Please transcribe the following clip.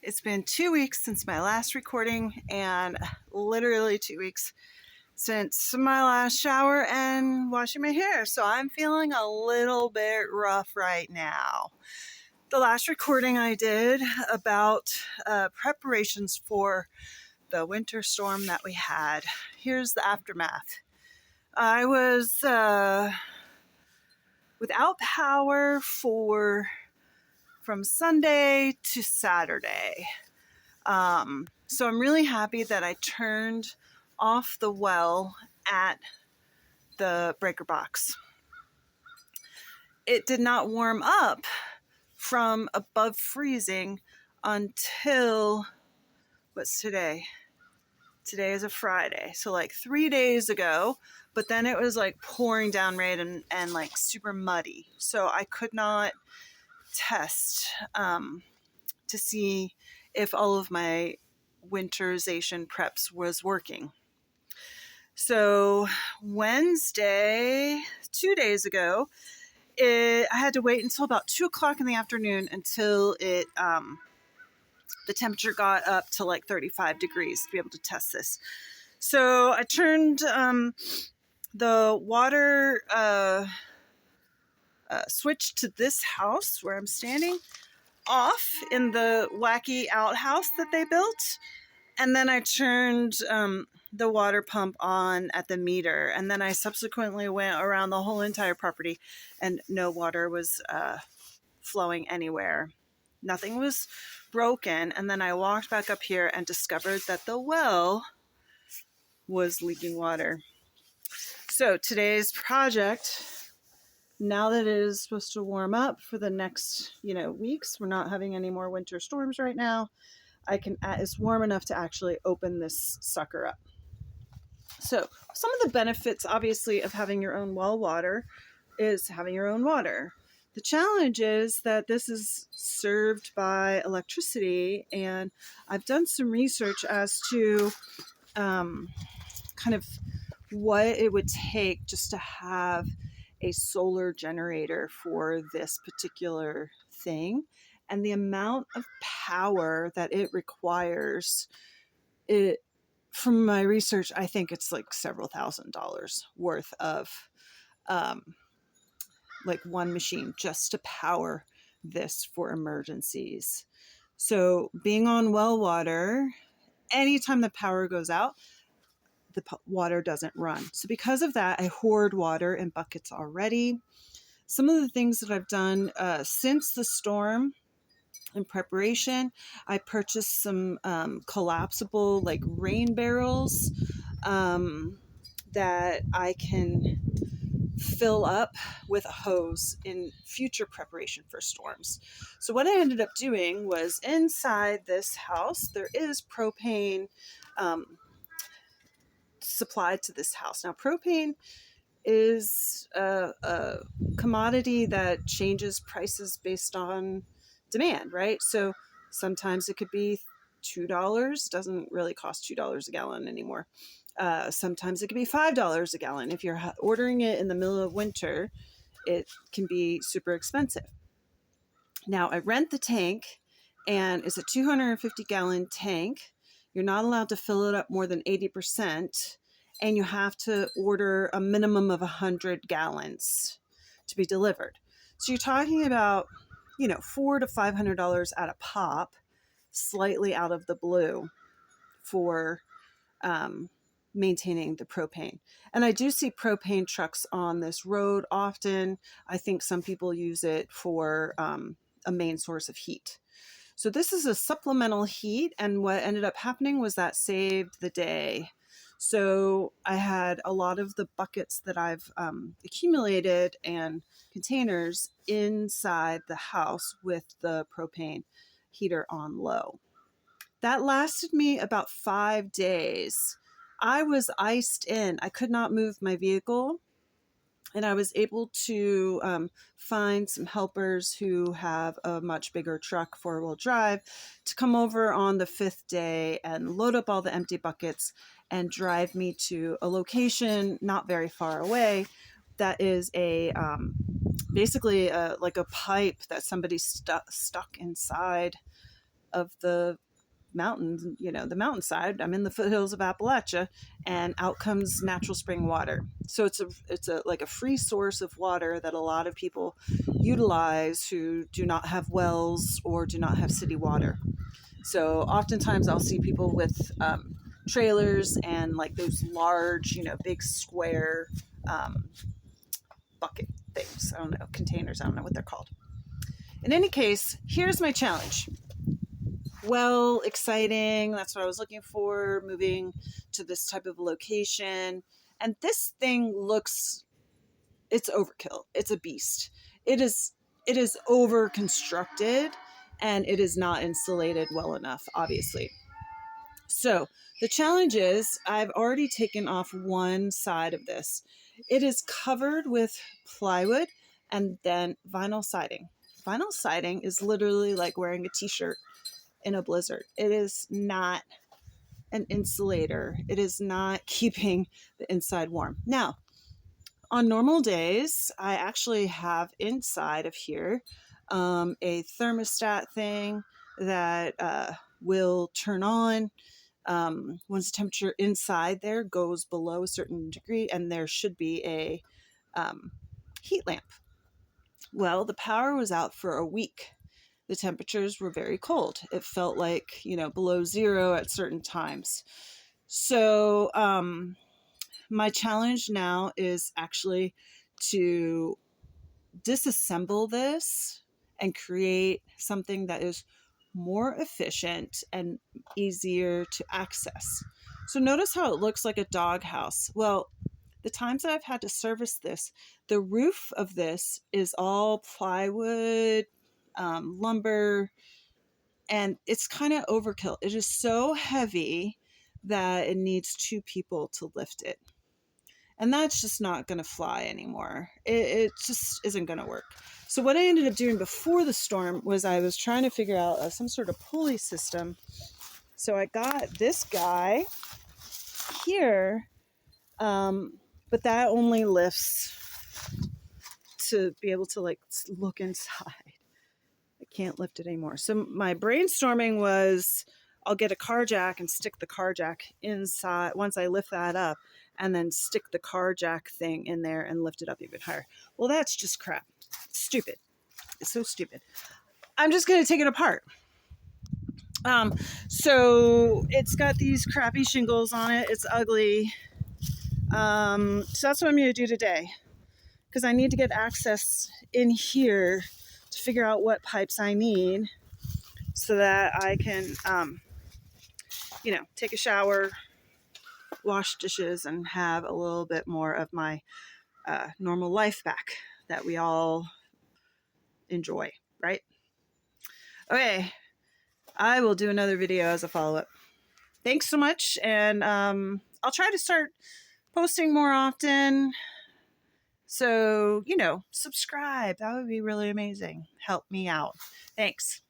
It's been 2 weeks since my last recording and literally 2 weeks since my last shower and washing my hair. So I'm feeling a little bit rough right now. The last recording I did about preparations for the winter storm that we had. Here's the aftermath. I was without power from Sunday to Saturday. So I'm really happy that I turned off the well at the breaker box. It did not warm up from above freezing until, what's today? Today is a Friday. So like 3 days ago, but then it was like pouring down rain and like super muddy. So I could not test to see if all of my winterization preps was working. So Wednesday, 2 days ago, I had to wait until about 2 o'clock in the afternoon until the temperature got up to like 35 degrees to be able to test this. So I turned the water switch to this house where I'm standing off in the wacky outhouse that they built. And then I turned the water pump on at the meter. And then I subsequently went around the whole entire property and no water was flowing anywhere. Nothing was broken. And then I walked back up here and discovered that the well was leaking water. So today's project, now that it is supposed to warm up for the next, weeks, we're not having any more winter storms right now. It's warm enough to actually open this sucker up. So some of the benefits, obviously, of having your own well water is having your own water. The challenge is that this is served by electricity, and I've done some research as to kind of what it would take just to have a solar generator for this particular thing. And the amount of power that it requires, from my research, I think it's like several $1,000s worth of like one machine just to power this for emergencies. So being on well water, anytime the power goes out, the water doesn't run. So because of that, I hoard water in buckets already. Some of the things that I've done since the storm in preparation, I purchased some collapsible like rain barrels that I can fill up with a hose in future preparation for storms. So what I ended up doing was, inside this house, there is propane supplied to this house. Now, propane is a commodity that changes prices based on demand, right? So sometimes it could be $2, doesn't really cost $2 a gallon anymore. Sometimes it could be $5 a gallon. If you're ordering it in the middle of winter, it can be super expensive. Now, I rent the tank, and it's a 250 gallon tank. You're not allowed to fill it up more than 80%, and you have to order a minimum of 100 gallons to be delivered. So you're talking about, $400 to $500 at a pop, slightly out of the blue, for maintaining the propane. And I do see propane trucks on this road often. I think some people use it for a main source of heat. So this is a supplemental heat, and what ended up happening was that saved the day. So I had a lot of the buckets that I've accumulated and containers inside the house with the propane heater on low. That lasted me about 5 days. I was iced in. I could not move my vehicle. And I was able to find some helpers who have a much bigger truck, 4-wheel drive, to come over on the 5th day and load up all the empty buckets and drive me to a location not very far away that is basically like a pipe that somebody stuck inside of the mountains, the mountainside. I'm in the foothills of Appalachia, and out comes natural spring water. So it's a like a free source of water that a lot of people utilize who do not have wells or do not have city water. So oftentimes I'll see people with trailers and like those large, big square bucket things. I don't know, containers. I don't know what they're called. In any case, here's my challenge. Well, exciting. That's what I was looking for, moving to this type of location. And this thing it's overkill. It's a beast. It is over constructed, and it is not insulated well enough, obviously. So the challenge is I've already taken off one side of this. It is covered with plywood and then vinyl siding. Vinyl siding is literally like wearing a t-shirt in a blizzard. It is not an insulator. It is not keeping the inside warm. Now, on normal days, I actually have inside of here a thermostat thing that will turn on once the temperature inside there goes below a certain degree, and there should be a heat lamp. Well, the power was out for a week. The temperatures were very cold. It felt like, below zero at certain times. So my challenge now is actually to disassemble this and create something that is more efficient and easier to access. So notice how it looks like a doghouse. Well, the times that I've had to service this, the roof of this is all plywood, lumber, and it's kind of overkill. It is so heavy that it needs two people to lift it. And that's just not going to fly anymore. It just isn't going to work. So what I ended up doing before the storm was I was trying to figure out some sort of pulley system. So I got this guy here, but that only lifts to be able to look inside. I can't lift it anymore. So my brainstorming was I'll get a car jack and stick the car jack inside once I lift that up, and then stick the car jack thing in there and lift it up even higher. Well, that's just crap. It's stupid. It's so stupid. I'm just going to take it apart. So it's got these crappy shingles on it. It's ugly. So that's what I'm going to do today, because I need to get access in here to figure out what pipes I need so that I can, take a shower, wash dishes, and have a little bit more of my normal life back that we all enjoy, right? Okay, I will do another video as a follow-up. Thanks so much, and I'll try to start posting more often. So, subscribe. That would be really amazing. Help me out. Thanks.